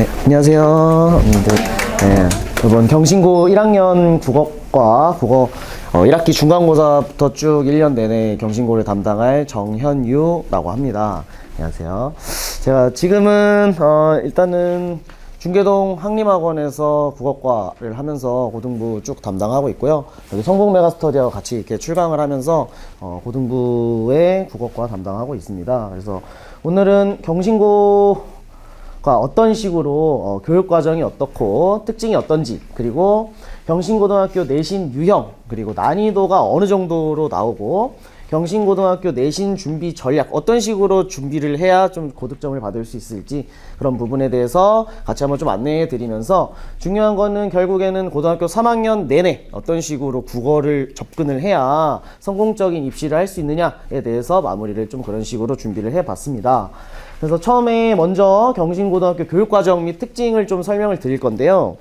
네, 안녕하세요. 네, 이번 경신고 1학년 국어과 국어 1학기 중간고사부터 쭉 1년 내내 경신고를 담당할 정현유라고 합니다. 안녕하세요. 제가 지금은 일단은 중계동 한림학원에서 국어과를 하면서 고등부 쭉 담당하고 있고요. 여기 성북 메가스터디하고 같이 이렇게 출강을 하면서 고등부의 국어과 담당하고 있습니다. 그래서 오늘은 경신고 어떤 식으로 교육 과정이 어떻고 특징이 어떤지, 그리고 경신고등학교 내신 유형, 그리고 난이도가 어느 정도로 나오고 경신고등학교 내신 준비 전략, 어떤 식으로 준비를 해야 좀 고득점을 받을 수 있을지, 그런 부분에 대해서 같이 한번 좀 안내해 드리면서, 중요한 거는 결국에는 고등학교 3학년 내내 어떤 식으로 국어를 접근을 해야 성공적인 입시를 할 수 있느냐에 대해서 마무리를 좀 그런 식으로 준비를 해 봤습니다. 그래서 처음에 먼저 경신고등학교 교육과정 및 특징을 좀 설명을 드릴 건데요.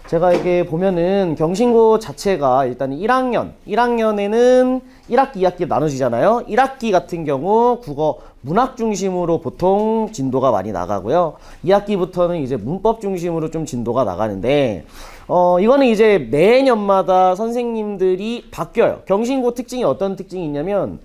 제가 이게 보면은 경신고 자체가 일단 1학년에는 1학기, 2학기 나눠지잖아요. 1학기 같은 경우 국어 문학 중심으로 보통 진도가 많이 나가고요. 2학기부터는 이제 문법 중심으로 좀 진도가 나가는데, 이거는 이제 매년마다 선생님들이 바뀌어요. 경신고 특징이 어떤 특징이 있냐면,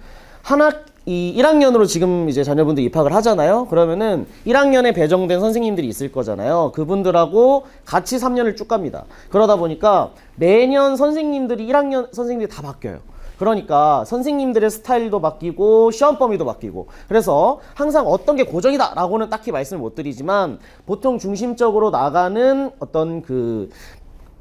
이 1학년으로 지금 이제 자녀분들 입학을 하잖아요. 그러면은 1학년에 배정된 선생님들이 있을 거잖아요. 그분들하고 같이 3년을 쭉 갑니다. 그러다 보니까 매년 선생님들이 1학년 선생님들이 다 바뀌어요. 그러니까 선생님들의 스타일도 바뀌고 시험 범위도 바뀌고, 그래서 항상 어떤 게 고정이다 라고는 딱히 말씀을 못 드리지만, 보통 중심적으로 나가는 어떤 그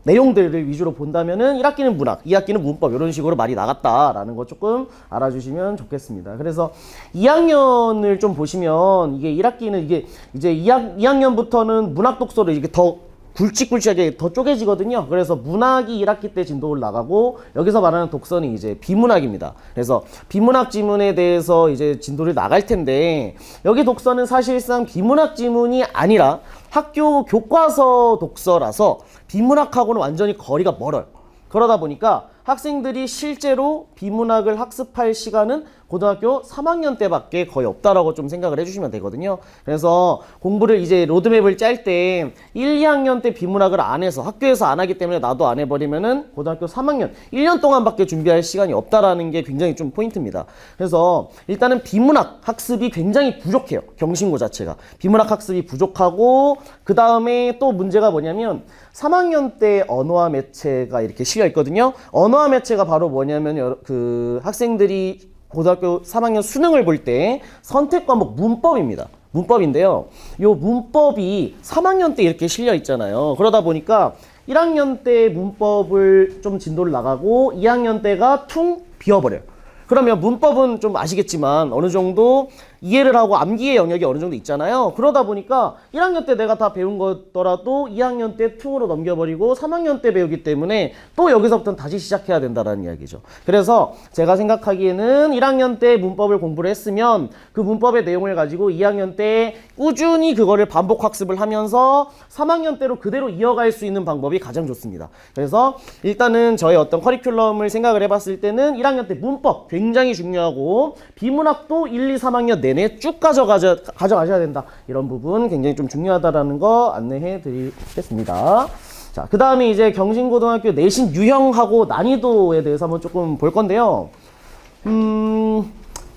내용들을 위주로 본다면은 1학기는 문학, 2학기는 문법, 이런 식으로 많이 나갔다라는 거 조금 알아주시면 좋겠습니다. 그래서 2학년을 좀 보시면, 이게 1학기는 이게 이제 2학년부터는 문학 독서를 이게 더 굵직굵직하게 더 쪼개지거든요. 그래서 문학이 1학기 때 진도를 나가고, 여기서 말하는 독서는 이제 비문학입니다. 그래서 비문학 지문에 대해서 이제 진도를 나갈 텐데, 여기 독서는 사실상 비문학 지문이 아니라 학교 교과서 독서라서 비문학하고는 완전히 거리가 멀어요. 그러다 보니까 학생들이 실제로 비문학을 학습할 시간은 고등학교 3학년 때밖에 거의 없다라고 좀 생각을 해주시면 되거든요. 그래서 공부를 이제 로드맵을 짤 때 1, 2학년 때 비문학을 안 해서 학교에서 안 하기 때문에 나도 안 해버리면은 고등학교 3학년 1년 동안밖에 준비할 시간이 없다라는 게 굉장히 좀 포인트입니다. 그래서 일단은 비문학 학습이 굉장히 부족해요. 경신고 자체가 비문학 학습이 부족하고, 그 다음에 또 문제가 뭐냐면 3학년 때 언어와 매체가 이렇게 실려 있거든요. 언어와 매체가 바로 뭐냐면, 그 학생들이 고등학교 3학년 수능을 볼 때 선택 과목 문법입니다. 문법인데요. 요 문법이 3학년 때 이렇게 실려 있잖아요. 그러다 보니까 1학년 때 문법을 좀 진도를 나가고 2학년 때가 퉁 비어버려요. 그러면 문법은 좀 아시겠지만 어느 정도 이해를 하고 암기의 영역이 어느 정도 있잖아요. 그러다 보니까 1학년 때 내가 다 배운 거더라도 2학년 때 퉁으로 넘겨버리고 3학년 때 배우기 때문에 또 여기서부터는 다시 시작해야 된다는 이야기죠. 그래서 제가 생각하기에는 1학년 때 문법을 공부를 했으면 그 문법의 내용을 가지고 2학년 때 꾸준히 그거를 반복 학습을 하면서 3학년 때로 그대로 이어갈 수 있는 방법이 가장 좋습니다. 그래서 일단은 저의 어떤 커리큘럼을 생각을 해봤을 때는 1학년 때 문법 굉장히 중요하고, 비문학도 1, 2, 3학년 내내 쭉 가져가셔야 된다. 이런 부분 굉장히 좀 중요하다라는 거 안내해 드리겠습니다. 자, 그 다음에 이제 경신고등학교 내신 유형하고 난이도에 대해서 한번 조금 볼 건데요.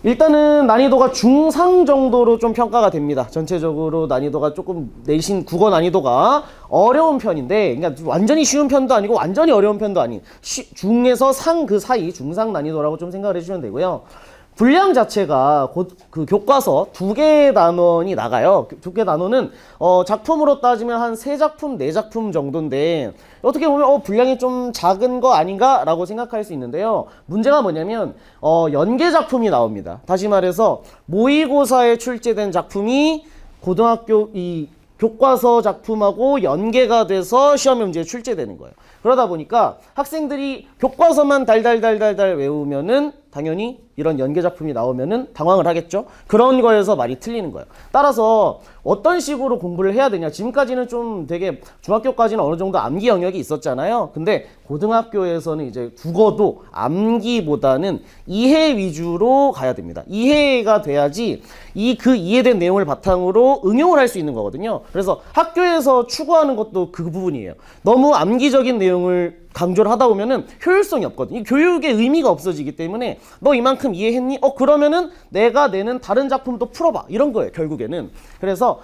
일단은 난이도가 중상 정도로 좀 평가가 됩니다. 전체적으로 난이도가 조금, 내신 국어 난이도가 어려운 편인데, 그러니까 완전히 쉬운 편도 아니고 완전히 어려운 편도 아닌 중에서 상 그 사이 중상 난이도라고 좀 생각을 해주시면 되고요. 분량 자체가 그 교과서 2개 단원이 나가요. 2개 단원은 작품으로 따지면 한 3작품, 4작품 정도인데, 어떻게 보면 분량이 좀 작은 거 아닌가? 라고 생각할 수 있는데요. 문제가 뭐냐면 연계 작품이 나옵니다. 다시 말해서 모의고사에 출제된 작품이 고등학교 이 교과서 작품하고 연계가 돼서 시험 문제에 출제되는 거예요. 그러다 보니까 학생들이 교과서만 달달달달달 외우면은 당연히 이런 연계 작품이 나오면은 당황을 하겠죠. 그런 거에서 말이 틀리는 거예요. 따라서 어떤 식으로 공부를 해야 되냐. 지금까지는 좀 되게 중학교까지는 어느 정도 암기 영역이 있었잖아요. 근데 고등학교에서는 이제 국어도 암기보다는 이해 위주로 가야 됩니다. 이해가 돼야지 그 이해된 내용을 바탕으로 응용을 할 수 있는 거거든요. 그래서 학교에서 추구하는 것도 그 부분이에요. 너무 암기적인 내용을 강조를 하다 보면은 효율성이 없거든요. 교육의 의미가 없어지기 때문에 너 이만큼 이해했니? 그러면은 내가 내는 다른 작품도 풀어봐. 이런 거예요, 결국에는. 그래서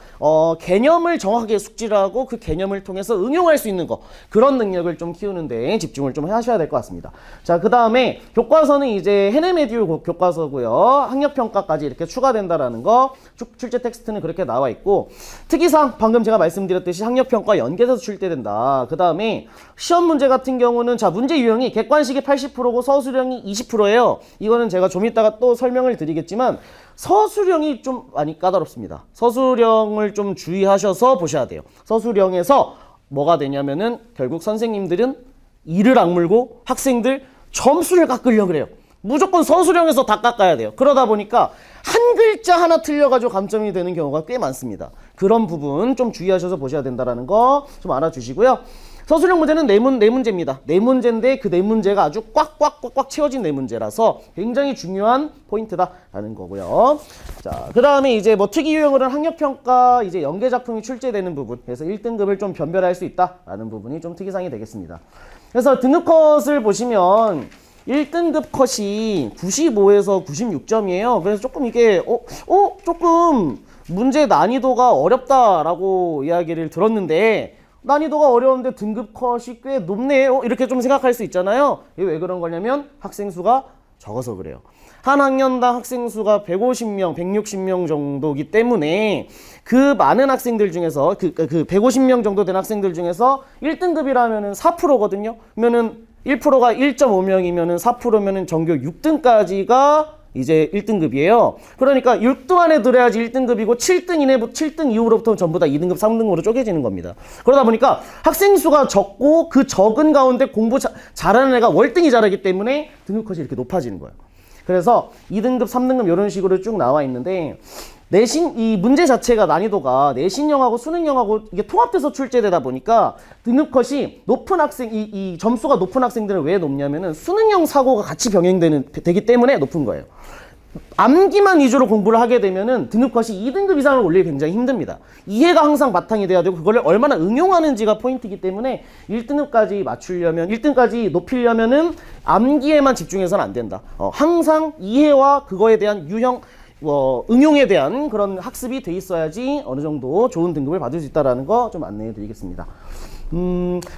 개념을 정확하게 숙지를 하고 그 개념을 통해서 응용할 수 있는 거, 그런 능력을 좀 키우는 데 집중을 좀 하셔야 될 것 같습니다. 자, 그 다음에 교과서는 이제 헤네메듈 교과서고요. 학력평가까지 이렇게 추가된다라는 거, 출제 텍스트는 그렇게 나와 있고, 특이사항 방금 제가 말씀드렸듯이 학력평가 연계돼서 출제된다. 그 다음에 시험 문제 같은 경우는 자, 문제 유형이 객관식이 80%고 서술형이 20%예요. 이거는 제가 좀 이따가 또 설명을 드리겠지만 서술형이 좀 많이 까다롭습니다. 서술형을 좀 주의하셔서 보셔야 돼요. 서술형에서 뭐가 되냐면은 결국 선생님들은 이를 악물고 학생들 점수를 깎으려고 그래요. 무조건 서술형에서 다 깎아야 돼요. 그러다 보니까 한 글자 하나 틀려가지고 감점이 되는 경우가 꽤 많습니다. 그런 부분 좀 주의하셔서 보셔야 된다는 거 좀 알아주시고요. 서술형 문제는 네 문제입니다. 네 문제인데 그 네 문제가 아주 꽉꽉꽉꽉 채워진 네 문제라서 굉장히 중요한 포인트다라는 거고요. 자, 그 다음에 이제 뭐 특이 유형으로는 학력평가 이제 연계 작품이 출제되는 부분, 그래서 1등급을 좀 변별할 수 있다라는 부분이 좀 특이사항이 되겠습니다. 그래서 등급 컷을 보시면 1등급 컷이 95에서 96점이에요. 그래서 조금 이게 조금 문제 난이도가 어렵다라고 이야기를 들었는데, 난이도가 어려운데 등급 컷이 꽤 높네요. 이렇게 좀 생각할 수 있잖아요. 이게 왜 그런 거냐면 학생 수가 적어서 그래요. 한 학년당 학생 수가 150명, 160명 정도기 때문에 그 많은 학생들 중에서 그 150명 정도 된 학생들 중에서 1등급이라면은 4%거든요. 그러면은 1%가 1.5명이면은 4%면은 전교 6등까지가 이제 1등급이에요. 그러니까 6등 안에 들어야지 1등급이고 7등 이후로부터는 전부 다 2등급, 3등급으로 쪼개지는 겁니다. 그러다 보니까 학생 수가 적고 그 적은 가운데 공부 잘하는 애가 월등히 잘하기 때문에 등급 컷이 이렇게 높아지는 거예요. 그래서 2등급, 3등급 이런 식으로 쭉 나와 있는데, 내신 이 문제 자체가 난이도가 내신형하고 수능형하고 이게 통합돼서 출제되다 보니까 등급 컷이 높은 학생, 이 점수가 높은 학생들은 왜 높냐면은 수능형 사고가 같이 되기 때문에 높은 거예요. 암기만 위주로 공부를 하게 되면은 등급 컷이 2등급 이상을 올리기 굉장히 힘듭니다. 이해가 항상 바탕이 돼야 되고 그걸 얼마나 응용하는지가 포인트이기 때문에 1등급까지 맞추려면, 1등까지 높이려면은 암기에만 집중해서는 안 된다. 항상 이해와 그거에 대한 응용에 대한 그런 학습이 돼 있어야지 어느 정도 좋은 등급을 받을 수 있다는 거 좀 안내해 드리겠습니다.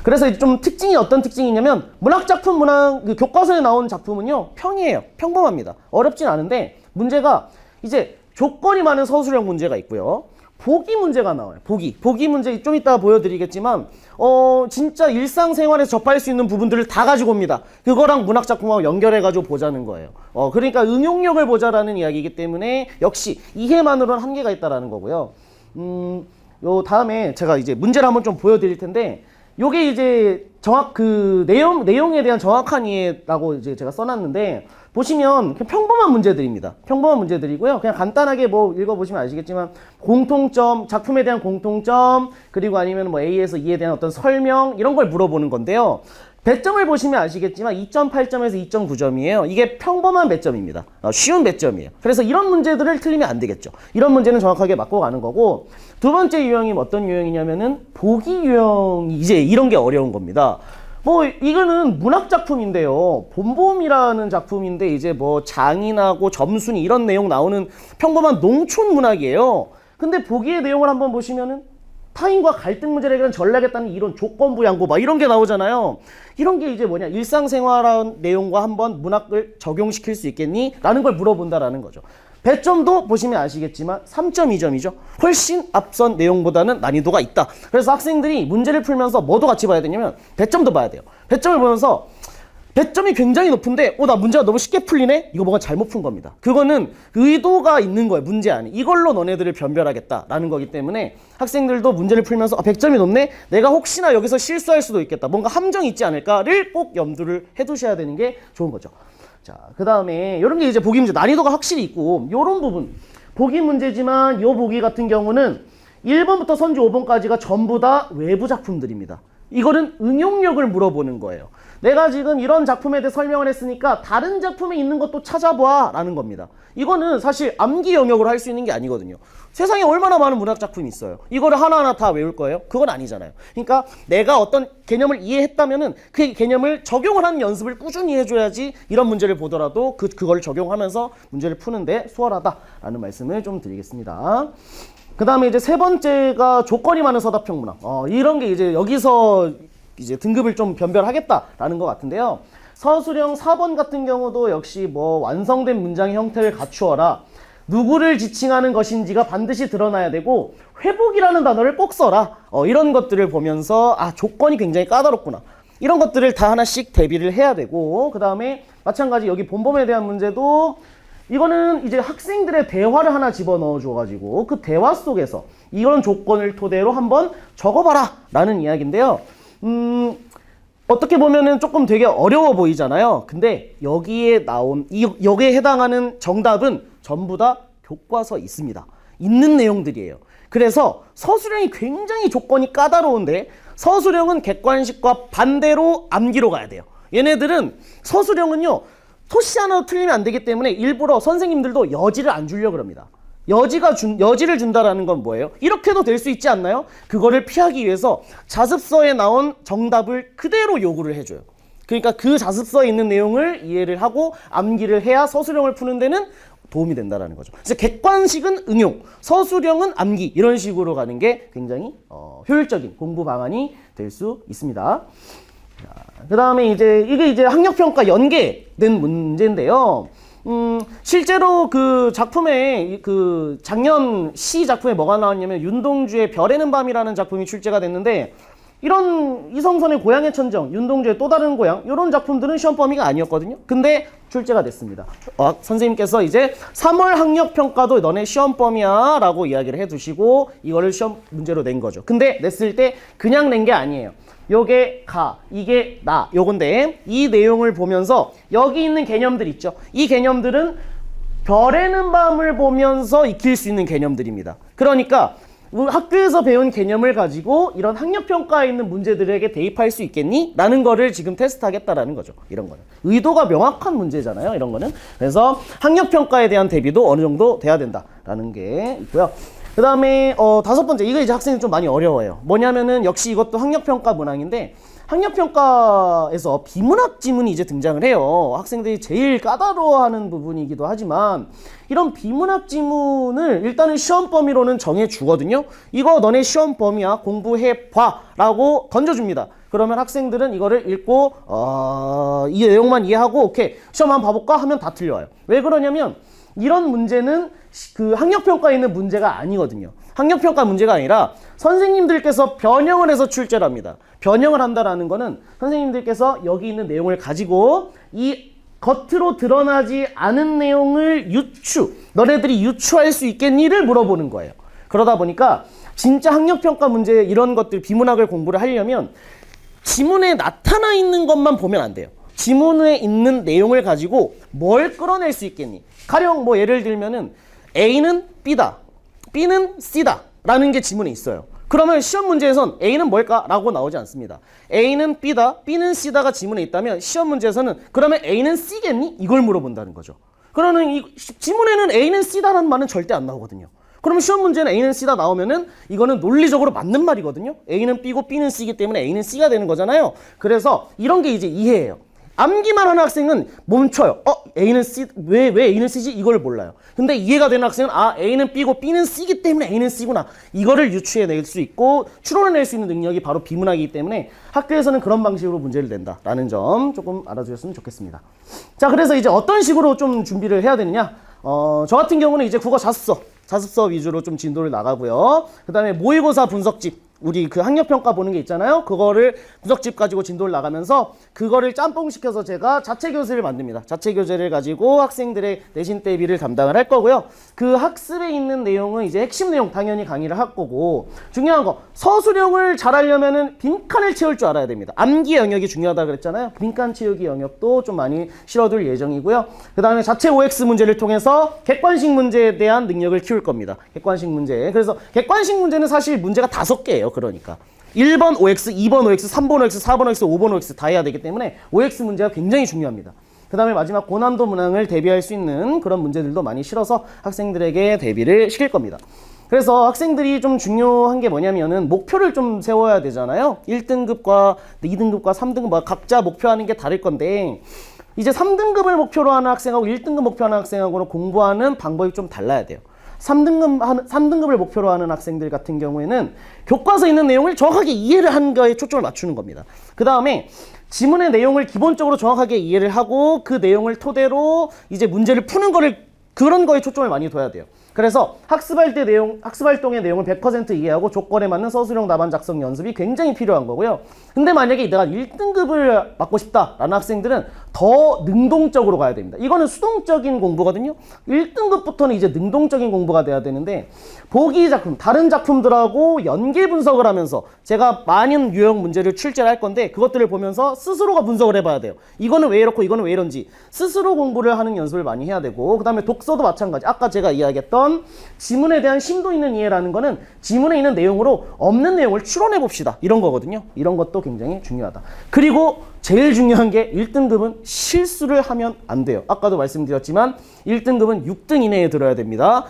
그래서 좀 특징이 어떤 특징이냐면, 문학작품, 그 교과서에 나온 작품은요, 평이에요. 평범합니다. 어렵진 않은데, 문제가 이제 조건이 많은 서술형 문제가 있고요. 보기 문제가 나와요. 보기 문제 좀 이따 보여드리겠지만, 진짜 일상생활에서 접할 수 있는 부분들을 다 가지고 옵니다. 그거랑 문학작품하고 연결해가지고 보자는 거예요. 그러니까 응용력을 보자라는 이야기이기 때문에 역시 이해만으로는 한계가 있다라는 거고요. 요 다음에 제가 이제 문제를 한번 좀 보여드릴 텐데, 요게 이제 내용에 대한 정확한 이해라고 이제 제가 써놨는데, 보시면 그냥 평범한 문제들입니다. 평범한 문제들이고요. 그냥 간단하게 뭐 읽어보시면 아시겠지만, 공통점, 작품에 대한 공통점, 그리고 아니면 뭐 A에서 E에 대한 어떤 설명, 이런 걸 물어보는 건데요. 배점을 보시면 아시겠지만 2.8점에서 2.9점이에요. 이게 평범한 배점입니다. 쉬운 배점이에요. 그래서 이런 문제들을 틀리면 안 되겠죠. 이런 문제는 정확하게 맞고 가는 거고, 두 번째 유형이 어떤 유형이냐면은 보기 유형이 이제 이런 게 어려운 겁니다. 뭐 이거는 문학 작품인데요. 봄봄이라는 작품인데 이제 뭐 장인하고 점순이 이런 내용 나오는 평범한 농촌 문학이에요. 근데 보기의 내용을 한번 보시면은 타인과 갈등 문제를 해결하는 전략했다는 이런 조건부 양보 막 이런 게 나오잖아요. 이런 게 이제 뭐냐, 일상생활한 내용과 한번 문학을 적용시킬 수 있겠니? 라는 걸 물어본다라는 거죠. 배점도 보시면 아시겠지만 3.2점이죠. 훨씬 앞선 내용보다는 난이도가 있다. 그래서 학생들이 문제를 풀면서 뭐도 같이 봐야 되냐면 배점도 봐야 돼요. 배점을 보면서 배점이 굉장히 높은데 나 문제가 너무 쉽게 풀리네? 이거 뭔가 잘못 푼 겁니다. 그거는 의도가 있는 거예요. 문제 안에. 이걸로 너네들을 변별하겠다라는 거기 때문에 학생들도 문제를 풀면서 100점이 높네? 내가 혹시나 여기서 실수할 수도 있겠다. 뭔가 함정이 있지 않을까를 꼭 염두를 해두셔야 되는 게 좋은 거죠. 자, 그 다음에 이런 게 이제 보기 문제 난이도가 확실히 있고 이런 부분 보기 문제지만 이 보기 같은 경우는 1번부터 선지 5번까지가 전부 다 외부 작품들입니다. 이거는 응용력을 물어보는 거예요. 내가 지금 이런 작품에 대해 설명을 했으니까 다른 작품에 있는 것도 찾아봐 라는 겁니다. 이거는 사실 암기 영역으로 할 수 있는 게 아니거든요. 세상에 얼마나 많은 문학 작품이 있어요. 이거를 하나하나 다 외울 거예요? 그건 아니잖아요. 그러니까 내가 어떤 개념을 이해했다면은 그 개념을 적용을 하는 연습을 꾸준히 해줘야지 이런 문제를 보더라도 그걸 적용하면서 문제를 푸는데 수월하다라는 말씀을 좀 드리겠습니다. 그 다음에 이제 세 번째가 조건이 많은 서답형 문학. 이런 게 이제 여기서 이제 등급을 좀 변별하겠다라는 것 같은데요. 서술형 4번 같은 경우도 역시 뭐 완성된 문장의 형태를 갖추어라. 누구를 지칭하는 것인지가 반드시 드러나야 되고 회복이라는 단어를 꼭 써라. 이런 것들을 보면서 조건이 굉장히 까다롭구나. 이런 것들을 다 하나씩 대비를 해야 되고 그 다음에 마찬가지 여기 본범에 대한 문제도 이거는 이제 학생들의 대화를 하나 집어넣어 줘가지고 그 대화 속에서 이런 조건을 토대로 한번 적어봐라 라는 이야기인데요. 어떻게 보면은 조금 되게 어려워 보이잖아요. 근데 여기에 여기에 해당하는 정답은 전부 다 교과서에 있습니다. 있는 내용들이에요. 그래서 서술형이 굉장히 조건이 까다로운데 서술형은 객관식과 반대로 암기로 가야 돼요. 얘네들은 서술형은요. 토시 하나 틀리면 안 되기 때문에 일부러 선생님들도 여지를 안 주려고 합니다. 여지를 준다라는 건 뭐예요? 이렇게도 될 수 있지 않나요? 그거를 피하기 위해서 자습서에 나온 정답을 그대로 요구를 해줘요. 그러니까 그 자습서에 있는 내용을 이해를 하고 암기를 해야 서술형을 푸는 데는 도움이 된다라는 거죠. 그래서 객관식은 응용, 서술형은 암기 이런 식으로 가는 게 굉장히 효율적인 공부 방안이 될 수 있습니다. 그 다음에 이게 이제 학력평가 연계된 문제인데요. 실제로 그 작품에 그 작년 시 작품에 뭐가 나왔냐면 윤동주의 별에는 밤이라는 작품이 출제가 됐는데 이런 이성선의 고향의 천정, 윤동주의 또 다른 고향 이런 작품들은 시험 범위가 아니었거든요. 근데 출제가 됐습니다. 선생님께서 이제 3월 학력평가도 너네 시험 범위야 라고 이야기를 해두시고 이거를 시험 문제로 낸 거죠. 근데 냈을 때 그냥 낸 게 아니에요. 요게 가, 이게 나, 요건데 이 내용을 보면서 여기 있는 개념들 있죠. 이 개념들은 별에는 밤을 보면서 익힐 수 있는 개념들입니다. 그러니까 학교에서 배운 개념을 가지고 이런 학력평가에 있는 문제들에게 대입할 수 있겠니? 라는 거를 지금 테스트하겠다라는 거죠. 이런 거는. 의도가 명확한 문제잖아요. 이런 거는. 그래서 학력평가에 대한 대비도 어느 정도 돼야 된다라는 게 있고요. 그 다음에 5번째 이거 이제 학생이 좀 많이 어려워요. 뭐냐면은 역시 이것도 학력평가 문항인데 학력평가에서 비문학 지문이 이제 등장을 해요. 학생들이 제일 까다로워하는 부분이기도 하지만 이런 비문학 지문을 일단은 시험 범위로는 정해 주거든요. 이거 너네 시험 범위야 공부해 봐 라고 던져줍니다. 그러면 학생들은 이거를 읽고 이 내용만 이해하고 오케이 시험 한번 봐볼까 하면 다 틀려요. 왜 그러냐면 이런 문제는 그 학력평가에 있는 문제가 아니거든요. 학력평가 문제가 아니라 선생님들께서 변형을 해서 출제를 합니다. 변형을 한다라는 거는 선생님들께서 여기 있는 내용을 가지고 이 겉으로 드러나지 않은 내용을 너네들이 유추할 수 있겠니를 물어보는 거예요. 그러다 보니까 진짜 학력평가 문제 이런 것들 비문학을 공부를 하려면 지문에 나타나 있는 것만 보면 안 돼요. 지문에 있는 내용을 가지고 뭘 끌어낼 수 있겠니? 가령 뭐 예를 들면은 A는 B다, B는 C다 라는 게 지문에 있어요. 그러면 시험 문제에선 A는 뭘까? 라고 나오지 않습니다. A는 B다, B는 C다가 지문에 있다면 시험 문제에서는 그러면 A는 C겠니? 이걸 물어본다는 거죠. 그러면 이 지문에는 A는 C다라는 말은 절대 안 나오거든요. 그러면 시험 문제는 A는 C다 나오면은 이거는 논리적으로 맞는 말이거든요. A는 B고 B는 C이기 때문에 A는 C가 되는 거잖아요. 그래서 이런 게 이제 이해예요. 암기만 하는 학생은 멈춰요. A는 C, 왜 A는 C지? 이걸 몰라요. 근데 이해가 되는 학생은 A는 B고 B는 C이기 때문에 A는 C구나. 이거를 유추해낼 수 있고 추론해낼 수 있는 능력이 바로 비문학이기 때문에 학교에서는 그런 방식으로 문제를 낸다라는 점 조금 알아주셨으면 좋겠습니다. 자, 그래서 이제 어떤 식으로 좀 준비를 해야 되느냐? 저 같은 경우는 이제 국어 자습서 위주로 좀 진도를 나가고요. 그 다음에 모의고사 분석집 우리 그 학력평가 보는 게 있잖아요. 그거를 분석집 가지고 진도를 나가면서 그거를 짬뽕시켜서 제가 자체교재를 만듭니다. 자체교재를 가지고 학생들의 내신 대비를 담당을 할 거고요. 그 학습에 있는 내용은 이제 핵심 내용 당연히 강의를 할 거고, 중요한 거 서술형을 잘하려면은 빈칸을 채울 줄 알아야 됩니다. 암기 영역이 중요하다 그랬잖아요. 빈칸 채우기 영역도 좀 많이 실어둘 예정이고요. 그 다음에 자체 OX 문제를 통해서 객관식 문제에 대한 능력을 키울 겁니다. 객관식 문제. 그래서 객관식 문제는 사실 문제가 5개예요. 그러니까 1번 OX, 2번 OX, 3번 OX, 4번 OX, 5번 OX 다 해야 되기 때문에 OX 문제가 굉장히 중요합니다. 그 다음에 마지막 고난도 문항을 대비할 수 있는 그런 문제들도 많이 실어서 학생들에게 대비를 시킬 겁니다. 그래서 학생들이 좀 중요한 게 뭐냐면은 목표를 좀 세워야 되잖아요. 1등급과 2등급과 3등급 각자 목표하는 게 다를 건데, 이제 3등급을 목표로 하는 학생하고 1등급 목표로 하는 학생하고는 공부하는 방법이 좀 달라야 돼요. 3등급을 목표로 하는 학생들 같은 경우에는 교과서에 있는 내용을 정확하게 이해를 한 거에 초점을 맞추는 겁니다. 그 다음에 지문의 내용을 기본적으로 정확하게 이해를 하고 그 내용을 토대로 이제 문제를 푸는 거를, 그런 거에 초점을 많이 둬야 돼요. 그래서 학습활동의 내용을 100% 이해하고 조건에 맞는 서술형 답안 작성 연습이 굉장히 필요한 거고요. 근데 만약에 내가 1등급을 받고 싶다라는 학생들은 더 능동적으로 가야 됩니다. 이거는 수동적인 공부거든요. 1등급부터는 이제 능동적인 공부가 돼야 되는데, 보기 작품, 다른 작품들하고 연계 분석을 하면서 제가 많은 유형 문제를 출제를 할 건데 그것들을 보면서 스스로가 분석을 해봐야 돼요. 이거는 왜 이렇고 이거는 왜 이런지 스스로 공부를 하는 연습을 많이 해야 되고, 그 다음에 독서도 마찬가지. 아까 제가 이야기했던 지문에 대한 심도 있는 이해라는 거는 지문에 있는 내용으로 없는 내용을 추론해 봅시다, 이런 거거든요. 이런 것도 굉장히 중요하다. 그리고 제일 중요한 게 1등급은 실수를 하면 안 돼요. 아까도 말씀드렸지만 1등급은 6등 이내에 들어야 됩니다.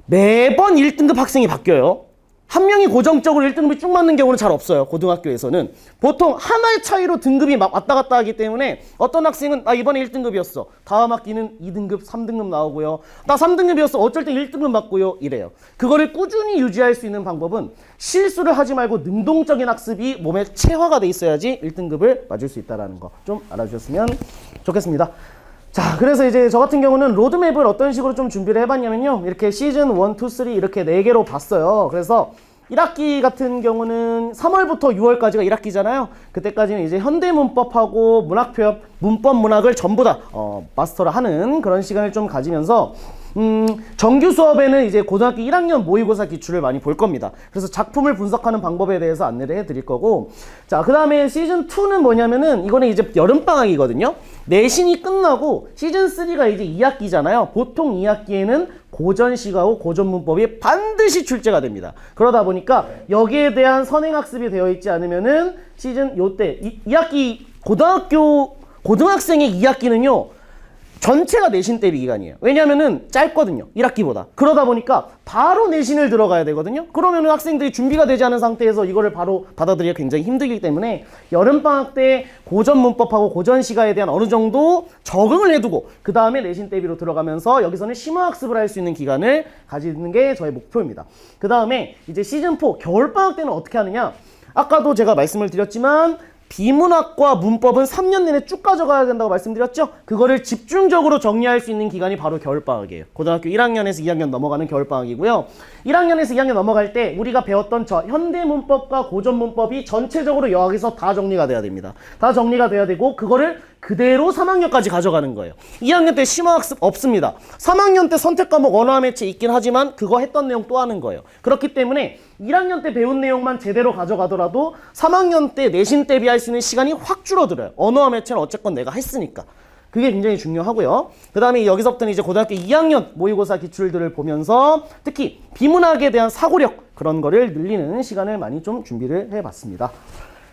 매번 1등급 학생이 바뀌어요. 한 명이 고정적으로 1등급이 쭉 맞는 경우는 잘 없어요. 고등학교에서는 보통 하나의 차이로 등급이 막 왔다 갔다 하기 때문에 어떤 학생은 나 이번에 1등급이었어, 다음 학기는 2등급 3등급 나오고요, 나 3등급이었어, 어쩔 때 1등급 맞고요, 이래요. 그거를 꾸준히 유지할 수 있는 방법은 실수를 하지 말고 능동적인 학습이 몸에 체화가 돼 있어야지 1등급을 맞을 수 있다는 거 좀 알아주셨으면 좋겠습니다. 자, 그래서 이제 저 같은 경우는 로드맵을 어떤 식으로 좀 준비를 해봤냐면요, 이렇게 시즌 1, 2, 3 이렇게 4개로 봤어요. 그래서 1학기 같은 경우는 3월부터 6월까지가 1학기잖아요. 그때까지는 이제 현대문법하고 문학표현, 문법 문학을 전부 다 마스터를 하는 그런 시간을 좀 가지면서 정규 수업에는 이제 고등학교 1학년 모의고사 기출을 많이 볼 겁니다. 그래서 작품을 분석하는 방법에 대해서 안내를 해드릴 거고, 자, 그 다음에 시즌 2는 뭐냐면은 이거는 이제 여름방학이거든요. 내신이 끝나고 시즌 3가 이제 2학기잖아요. 보통 2학기에는 고전시가고 고전문법이 반드시 출제가 됩니다. 그러다 보니까 여기에 대한 선행학습이 되어 있지 않으면은 시즌 요때 2학기 고등학생의 2학기는요 전체가 내신 대비 기간이에요. 왜냐면은 짧거든요, 1학기보다. 그러다 보니까 바로 내신을 들어가야 되거든요. 그러면은 학생들이 준비가 되지 않은 상태에서 이거를 바로 받아들이기가 굉장히 힘들기 때문에 여름방학 때 고전 문법하고 고전 시가에 대한 어느 정도 적응을 해두고 그 다음에 내신 대비로 들어가면서 여기서는 심화학습을 할 수 있는 기간을 가지는 게 저의 목표입니다. 그 다음에 이제 시즌4 겨울방학 때는 어떻게 하느냐, 아까도 제가 말씀을 드렸지만 비문학과 문법은 3년 내내 쭉 가져가야 된다고 말씀드렸죠? 그거를 집중적으로 정리할 수 있는 기간이 바로 겨울방학이에요. 고등학교 1학년에서 2학년 넘어가는 겨울방학이고요. 1학년에서 2학년 넘어갈 때 우리가 배웠던 저 현대문법과 고전문법이 전체적으로 여기서 다 정리가 돼야 됩니다. 다 정리가 돼야 되고 그거를 그대로 3학년까지 가져가는 거예요. 2학년 때 심화학습 없습니다. 3학년 때 선택과목 언어와 매체 있긴 하지만 그거 했던 내용 또 하는 거예요. 그렇기 때문에 1학년 때 배운 내용만 제대로 가져가더라도 3학년 때 내신 대비할 수 있는 시간이 확 줄어들어요. 언어와 매체는 어쨌건 내가 했으니까. 그게 굉장히 중요하고요. 그 다음에 여기서부터는 이제 고등학교 2학년 모의고사 기출들을 보면서 특히 비문학에 대한 사고력 그런 거를 늘리는 시간을 많이 좀 준비를 해봤습니다.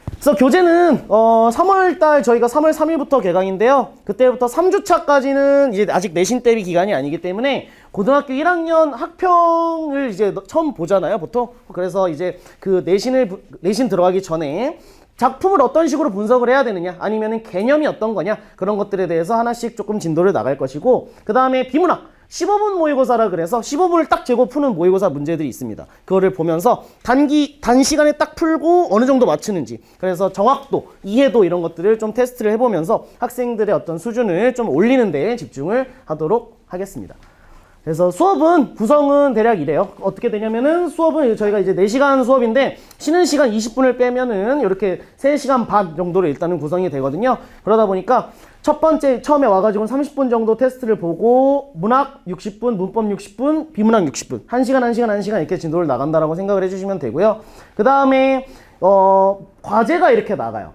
그래서 교재는 3월달 저희가 3월 3일부터 개강인데요. 그때부터 3주차까지는 이제 아직 내신 대비 기간이 아니기 때문에 고등학교 1학년 학평을 이제 처음 보잖아요, 보통. 그래서 이제 그 내신 들어가기 전에 작품을 어떤 식으로 분석을 해야 되느냐, 아니면은 개념이 어떤 거냐, 그런 것들에 대해서 하나씩 조금 진도를 나갈 것이고, 그 다음에 비문학 15분 모의고사라 그래서 15분을 딱 재고 푸는 모의고사 문제들이 있습니다. 그거를 보면서 단시간에 딱 풀고 어느 정도 맞추는지, 그래서 정확도, 이해도 이런 것들을 좀 테스트를 해보면서 학생들의 어떤 수준을 좀 올리는 데 집중을 하도록 하겠습니다. 그래서 수업은 구성은 대략 이래요. 어떻게 되냐면은 수업은 저희가 이제 4시간 수업인데 쉬는 시간 20분을 빼면은 이렇게 3시간 반 정도로 일단은 구성이 되거든요. 그러다 보니까 첫 번째 처음에 와가지고 30분 정도 테스트를 보고 문학 60분, 문법 60분, 비문학 60분 1시간, 1시간, 1시간 이렇게 진도를 나간다라고 생각을 해주시면 되고요. 그 다음에 과제가 이렇게 나가요.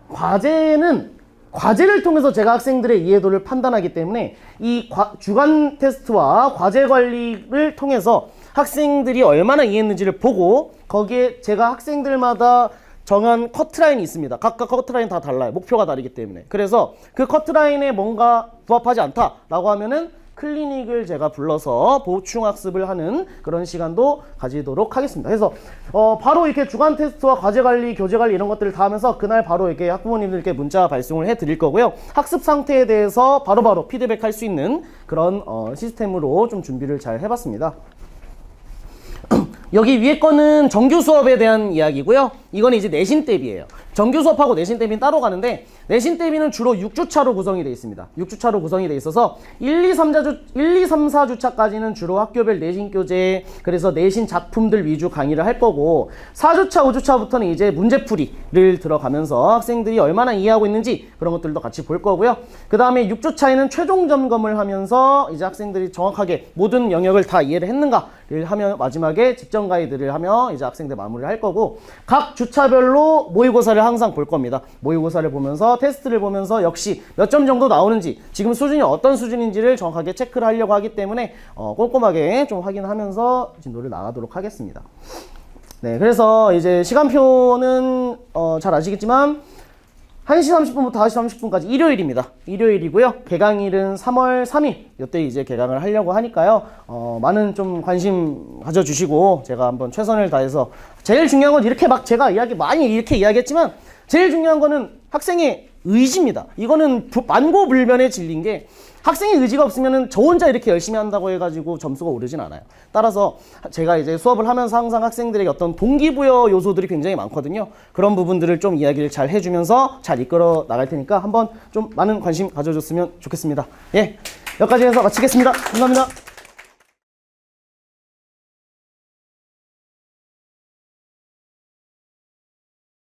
과제를 통해서 제가 학생들의 이해도를 판단하기 때문에 이 주간 테스트와 과제 관리를 통해서 학생들이 얼마나 이해했는지를 보고 거기에 제가 학생들마다 정한 커트라인이 있습니다. 각각 커트라인 다 달라요. 목표가 다르기 때문에. 그래서 그 커트라인에 뭔가 부합하지 않다라고 하면은 클리닉을 제가 불러서 보충학습을 하는 그런 시간도 가지도록 하겠습니다. 그래서 바로 이렇게 주간 테스트와 과제 관리, 교재 관리 이런 것들을 다 하면서 그날 바로 이렇게 학부모님들께 문자 발송을 해 드릴 거고요. 학습 상태에 대해서 바로바로 피드백 할 수 있는 그런 시스템으로 좀 준비를 잘 해봤습니다. 여기 위에 거는 정규 수업에 대한 이야기고요. 이거는 이제 내신 대비예요. 정규 수업하고 내신 대비는 따로 가는데 내신 대비는 주로 6주차로 구성이 되어 있습니다. 6주차로 구성이 되어 있어서 1, 2, 3, 4주차까지는 주로 학교별 내신 교재, 그래서 내신 작품들 위주 강의를 할 거고 4주차, 5주차부터는 이제 문제풀이를 들어가면서 학생들이 얼마나 이해하고 있는지 그런 것들도 같이 볼 거고요. 그 다음에 6주차에는 최종 점검을 하면서 이제 학생들이 정확하게 모든 영역을 다 이해를 했는가를 하면 마지막에 직전 가이드를 하며 이제 학생들 마무리를 할 거고 각 주차별로 모의고사를 항상 볼 겁니다. 모의고사를 보면서 테스트를 보면서 역시 몇 점 정도 나오는지 지금 수준이 어떤 수준인지를 정확하게 체크를 하려고 하기 때문에 꼼꼼하게 좀 확인하면서 진도를 나가도록 하겠습니다. 네, 그래서 이제 시간표는 잘 아시겠지만 1시 30분부터 4시 30분까지 일요일입니다. 일요일이고요. 개강일은 3월 3일 이때 이제 개강을 하려고 하니까요. 많은 좀 관심 가져주시고 제가 한번 최선을 다해서 제일 중요한 건 이렇게 막 제가 많이 이렇게 이야기했지만 제일 중요한 거는 학생의 의지입니다. 이거는 만고불변의 진리인 게 학생의 의지가 없으면 저 혼자 이렇게 열심히 한다고 해가지고 점수가 오르진 않아요. 따라서 제가 이제 수업을 하면서 항상 학생들에게 어떤 동기부여 요소들이 굉장히 많거든요. 그런 부분들을 좀 이야기를 잘 해주면서 잘 이끌어 나갈 테니까 한번 좀 많은 관심 가져줬으면 좋겠습니다. 예, 여기까지 해서 마치겠습니다. 감사합니다.